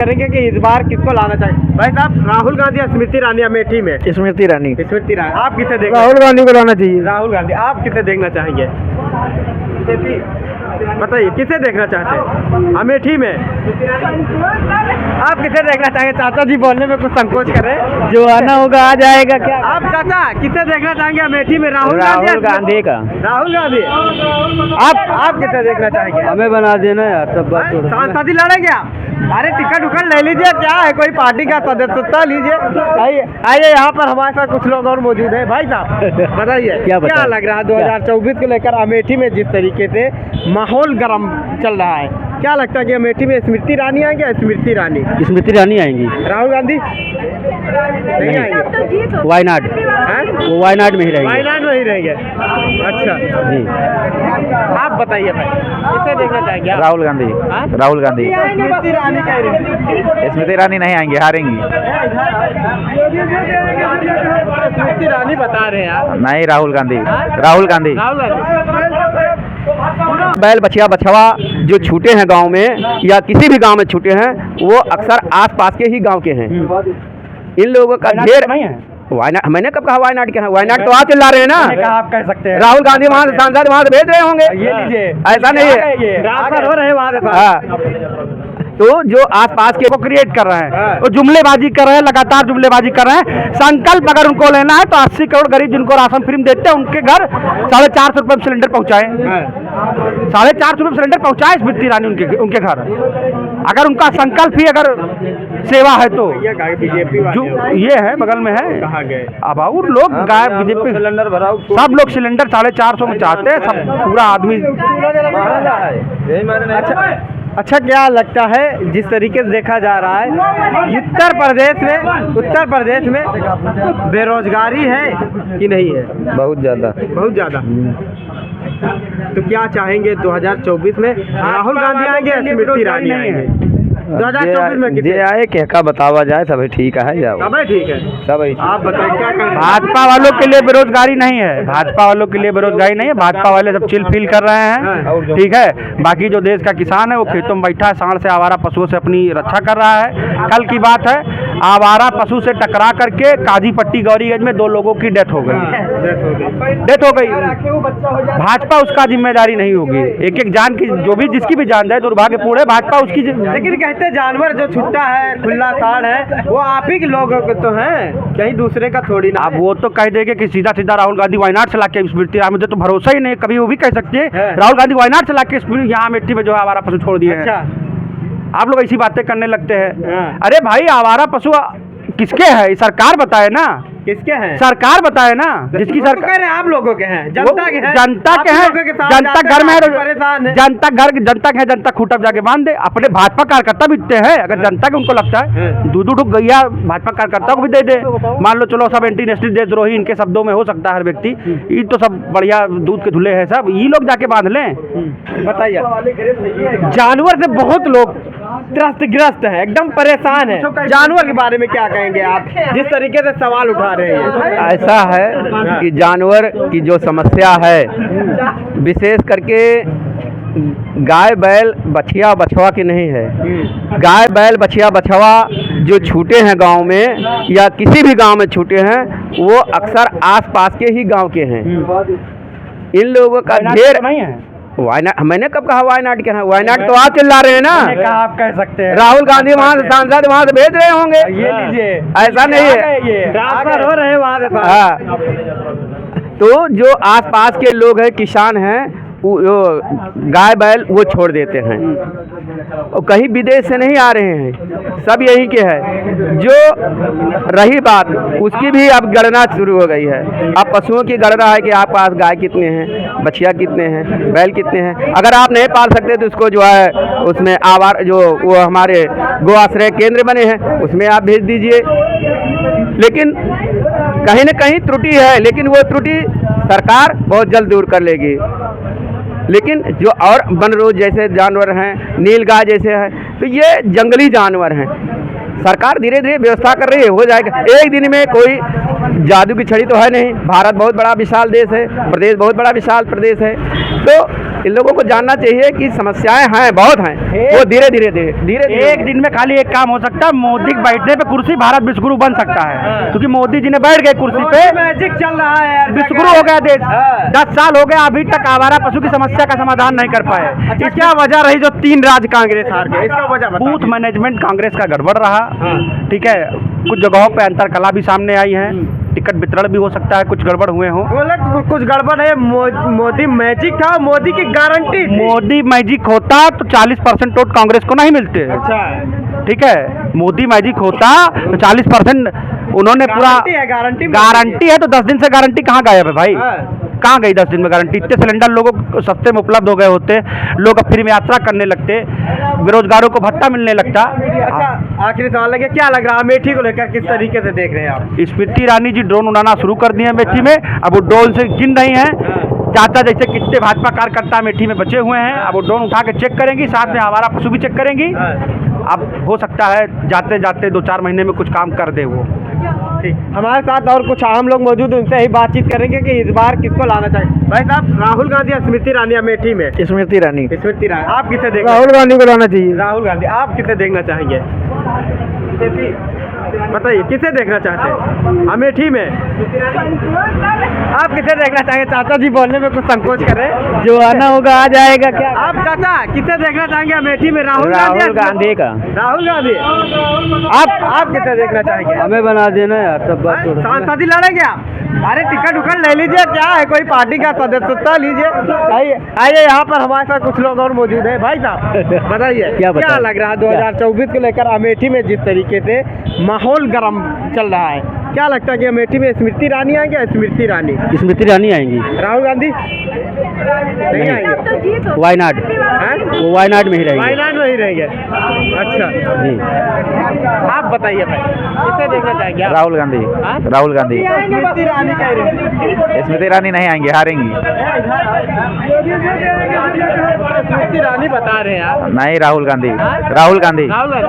करेंगे कि इस बार किसको लाना चाहिए भाई साहब, राहुल गांधी या स्मृति ईरानी अमेठी में? स्मृति ईरानी। स्मृति ईरानी। आप किसे देखना? राहुल गांधी को लाना चाहिए। राहुल गांधी। आप किसे देखना चाहेंगे? बताइए किसे देखना चाहते हैं अमेठी में? आप किसे देखना चाहेंगे? चाचा जी बोलने में कुछ संकोच करें। जो आना होगा आ जाएगा। क्या आप चाचा किसे देखना चाहेंगे अमेठी में? राहुल गांधी का। राहुल गांधी। आप किसे देखना चाहेंगे? हमें बना देना यार, सब बात सांसद ही लड़ेंगे आप? अरे टिकट उकट ले लीजिए, क्या है, कोई पार्टी का सदस्यता लीजिए। आइए यहाँ पर हमारे साथ कुछ लोग और मौजूद हैं। भाई साहब बताइए क्या लग रहा है 2024 को लेकर अमेठी में जिस तरीके से माहौल गर्म चल रहा है, क्या लगता है कि अमेठी में स्मृति ईरानी आएंगे या स्मृति ईरानी? स्मृति ईरानी आएंगी। राहुल गांधी नहीं आएंगे? वायनाड, वो वायनाड में ही रहेंगे। वायनाड में ही रहेंगे। अच्छा जी। आप बताइए भाई किसे देखना चाहेंगे? राहुल गांधी। राहुल गांधी। स्मृति ईरानी का ही। स्मृति ईरानी नहीं आएंगे, हारेंगी। स्मृति ईरानी बता रहे हैं आप? नहीं, राहुल गांधी। राहुल गांधी। राहुल गांधी। बैल बछिया बछवा जो छूटे हैं गांव में या किसी भी गांव में छूटे हैं, वो अक्सर आसपास के ही गांव के हैं। इन लोगों का ढेर वायनाड। मैंने कब कहा वायनाड के हैं? वायनाड तो आप चिल्ला रहे हैं ना। आप कह सकते हैं राहुल गांधी वहाँ से सांसद वहाँ से भेज रहे होंगे। ये लीजिए, ऐसा नहीं है, ट्रांसफर हो रहे हैं वहाँ से। हाँ। तो जो आसपास के वो क्रिएट कर रहे हैं, वो जुमलेबाजी कर रहे हैं, लगातार जुमलेबाजी कर रहे हैं। संकल्प अगर उनको लेना है तो 80 करोड़ गरीब जिनको राशन फ्री देते हैं उनके घर 450 रुपये में सिलेंडर पहुंचाए। 450 रुपये सिलेंडर पहुंचाए स्मृति ईरानी उनके घर। अगर उनका संकल्प ही अगर सेवा है तो जो ये है बगल में है। अब और लोग गाय बीजेपी सिलेंडर भराओ, सब लोग सिलेंडर 450 में चाहते हैं, सब पूरा आदमी। अच्छा क्या लगता है जिस तरीके से देखा जा रहा है उत्तर प्रदेश में बेरोजगारी है कि नहीं है? बहुत ज़्यादा। बहुत ज़्यादा। तो क्या चाहेंगे 2024 में राहुल गांधी आएंगे या स्मृति ईरानी आएंगे? 2024 में जे आए कहका बतावा जाए, सब ठीक है। जाओ सब ठीक है। सब आप बताइए क्या करें? भाजपा वालों के लिए बेरोजगारी नहीं है। भाजपा वालों के लिए बेरोजगारी नहीं है। भाजपा वाले सब चिल फील कर रहे हैं, ठीक है। बाकी जो देश का किसान है वो खेतों में बैठा है, सांड से आवारा पशुओं से अपनी रक्षा कर रहा है। कल की बात है, आवारा पशु से टकरा करके काजीपट्टी गौरीगंज में 2 लोगों की डेथ हो गई। भाजपा उसका जिम्मेदारी नहीं होगी। एक जान की जो भी जिसकी भी जान जाए दुर्भाग्यपूर्ण है। भाजपा उसकी लेकिन कहते जानवर जो छुट्टा है, खुला साड़ है, वो आप ही के लोग तो हैं, कहीं दूसरे का थोड़ी ना। अब वो तो कह देंगे कि सीधा राहुल गांधी वायनाड से लाके स्मृति ईरानी, मुझे तो भरोसा ही नहीं। कभी वो भी कह सकते हैं राहुल गांधी वायनाड से लाके यहाँ अमेठी में जो है आवारा पशु छोड़ दिए हैं। आप लोग ऐसी बातें करने लगते हैं। अरे भाई आवारा पशु किसके है? सरकार बताए ना। किसके हैं? सरकार बताए ना। जिसकी सरकार आप लोगों के हैं, जनता के हैं। जनता के हैं, जनता घर में है, परेशान है। जनता के है, जनता खूटा जाके बांध दे। अपने भाजपा कार्यकर्ता भी इतने हैं, अगर जनता के उनको लगता है 2-2 गैया भाजपा कार्यकर्ता को भी दे दे। मान लो चलो सब एंटी नेशनल देशद्रोही इनके शब्दों में हो सकता है हर व्यक्ति, ये तो सब बढ़िया दूध के धुले हैं सब, ये लोग जाके बांध लें। बताइए जानवर से बहुत लोग त्रस्तग्रस्त है, एकदम परेशान है। जानवर के बारे में क्या कहेंगे आप, जिस तरीके से सवाल उठा रहे हैं? ऐसा है कि जानवर की जो समस्या है विशेष करके गाय बैल बछिया बछवा की नहीं है। गाय बैल बछिया बछवा जो छूटे हैं गांव में या किसी भी गांव में छूटे हैं, वो अक्सर आसपास के ही गांव के हैं। इन लोगों का ढेर नहीं है। वायनाड। मैंने कब कहा वायनाड के हैं? वायनाड तो आप चिल्ला रहे हैं ना। आप कह सकते हैं राहुल गांधी वहाँ से सांसद वहाँ से भेज रहे होंगे। ये लीजिए, ऐसा नहीं है, ट्रांसफर हो रहे हैं वहाँ से। हाँ। तो जो आसपास के लोग हैं, किसान हैं, गाय बैल वो छोड़ देते हैं और कहीं विदेश से नहीं आ रहे हैं, सब यहीं के हैं। जो रही बात उसकी भी अब गणना शुरू हो गई है। अब पशुओं की गणना है कि आपके पास गाय कितने हैं, बछिया कितने हैं, बैल कितने हैं। अगर आप नहीं पाल सकते तो उसको जो है उसमें आवार जो वो हमारे गो आश्रय केंद्र बने हैं उसमें आप भेज दीजिए। लेकिन कहीं न कहीं त्रुटि है, लेकिन वो त्रुटि सरकार बहुत जल्द दूर कर लेगी। लेकिन जो और वनरोज जैसे जानवर हैं, नीलगाय जैसे हैं, तो ये जंगली जानवर हैं। सरकार धीरे धीरे व्यवस्था कर रही है, हो जाएगा। एक दिन में कोई जादू की छड़ी तो है नहीं। भारत बहुत बड़ा विशाल देश है, प्रदेश बहुत बड़ा विशाल प्रदेश है, तो इन लोगों को जानना चाहिए कि समस्याएं हैं, बहुत हैं, वो धीरे धीरे एक दिन में खाली एक काम हो सकता है, मोदी के बैठने पे कुर्सी भारत विश्वगुरु बन सकता है, क्योंकि मोदी जी ने बैठ गए कुर्सी पे, मैजिक चल रहा है यार, विश्वगुरु हो गया देश। 10 साल हो गए अभी तक आवारा पशु की समस्या का समाधान नहीं कर पाए। अच्छा, क्या वजह रही जो 3 राज्य कांग्रेस हार गए, इसका वजह बताओ। बूथ मैनेजमेंट कांग्रेस का गड़बड़ रहा, ठीक है, कुछ जगहों पे अंतर कला भी सामने आई है, टिकट वितरण भी हो सकता है कुछ गड़बड़ हुए हों। बोले कुछ गड़बड़ है, मोदी मैजिक था, मोदी की गारंटी थी। मोदी मैजिक होता तो 40% वोट कांग्रेस को नहीं मिलते। अच्छा, ठीक है, मोदी मैजिक होता तो 40% उन्होंने पूरा गारंटी है तो 10 दिन से गारंटी कहाँ गायब है भाई? कहाँ गई 10 दिन में गारंटी? इतने सिलेंडर लोगों को सस्ते में उपलब्ध हो गए होते, लोग अब फ्री में यात्रा करने लगते, बेरोजगारों को भत्ता मिलने लगता। अच्छा, आखिरी सवाल लगे, क्या लग रहा है अमेठी को लेकर, किस तरीके से देख रहे हैं आप? स्मृति ईरानी जी ड्रोन उड़ाना शुरू कर दिए अमेठी में, अब वो ड्रोन से गिन रही हैं। चाचा जैसे कितने भाजपा कार्यकर्ता अमेठी में बचे हुए हैं, अब वो ड्रोन उठा के चेक करेंगी, साथ में हमारा पशु भी चेक करेंगी। अब हो सकता है जाते जाते 2-4 महीने में कुछ काम कर दे वो। ठीक, हमारे साथ और कुछ आम लोग मौजूद हैं, उनसे ही बातचीत करेंगे कि इस बार किसको लाना चाहिए। भाई साहब, राहुल गांधी या स्मृति ईरानी अमेठी में? स्मृति ईरानी। स्मृति ईरानी, आप किसे देख? राहुल गांधी को लाना चाहिए। राहुल गांधी, आप किसे देखना चाहेंगे? बताइए, किसे देखना चाहते हैं अमेठी में? आप किसे देखना चाहेंगे? चाचा जी बोलने में कुछ संकोच कर रहे हैं। जो आना होगा आ जाएगा। क्या आप चाचा किसे देखना चाहेंगे अमेठी में? राहुल गांधी का। राहुल गांधी, आप किसे देखना चाहेंगे? हमें बना देना यार, सब बात तो सांसद ही लड़ेंगे आप? अरे टिकट उकट ले लीजिए, क्या है, कोई पार्टी का सदस्यता लीजिए। आइए यहाँ पर हमारे साथ कुछ लोग और मौजूद हैं। भाई साहब बताइए, क्या लग रहा है 2024 को लेकर अमेठी में जिस तरीके से माहौल गर्म चल रहा है, क्या लगता है कि अमेठी में स्मृति ईरानी आएंगे या स्मृति ईरानी? स्मृति ईरानी आएंगी। राहुल गांधी नहीं आएंगे? वायनाड, वो वायनाड में ही रहेंगे। वायनाड में ही रहेंगे। अच्छा जी, आप बताइए भाई, किसे देखना चाहेंगे आप? राहुल गांधी। हाँ? राहुल गांधी। स्मृति ईरानी कह रही है। स्मृति ईरानी नहीं आएंगी, हारेंगी। स्मृति ईरानी बता रहे हैं आप? नहीं, राहुल गांधी। राहुल गांधी। राहुल गांधी।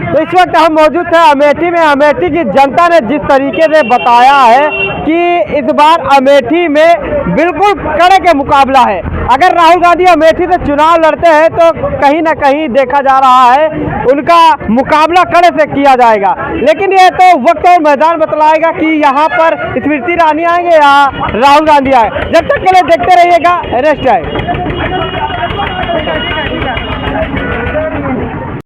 तो इस वक्त हम मौजूद थे अमेठी में। अमेठी की जनता ने जिस तरीके से बताया है कि इस बार अमेठी में बिल्कुल कड़े के मुकाबला है। अगर राहुल गांधी अमेठी से चुनाव लड़ते हैं तो कहीं ना कहीं देखा जा रहा है उनका मुकाबला कड़े से किया जाएगा, लेकिन ये तो वक्त और मैदान बतलाएगा कि यहाँ पर स्मृति ईरानी आएंगे या राहुल गांधी आए। जब तक के लिए देखते रहिएगा, रेस्ट है।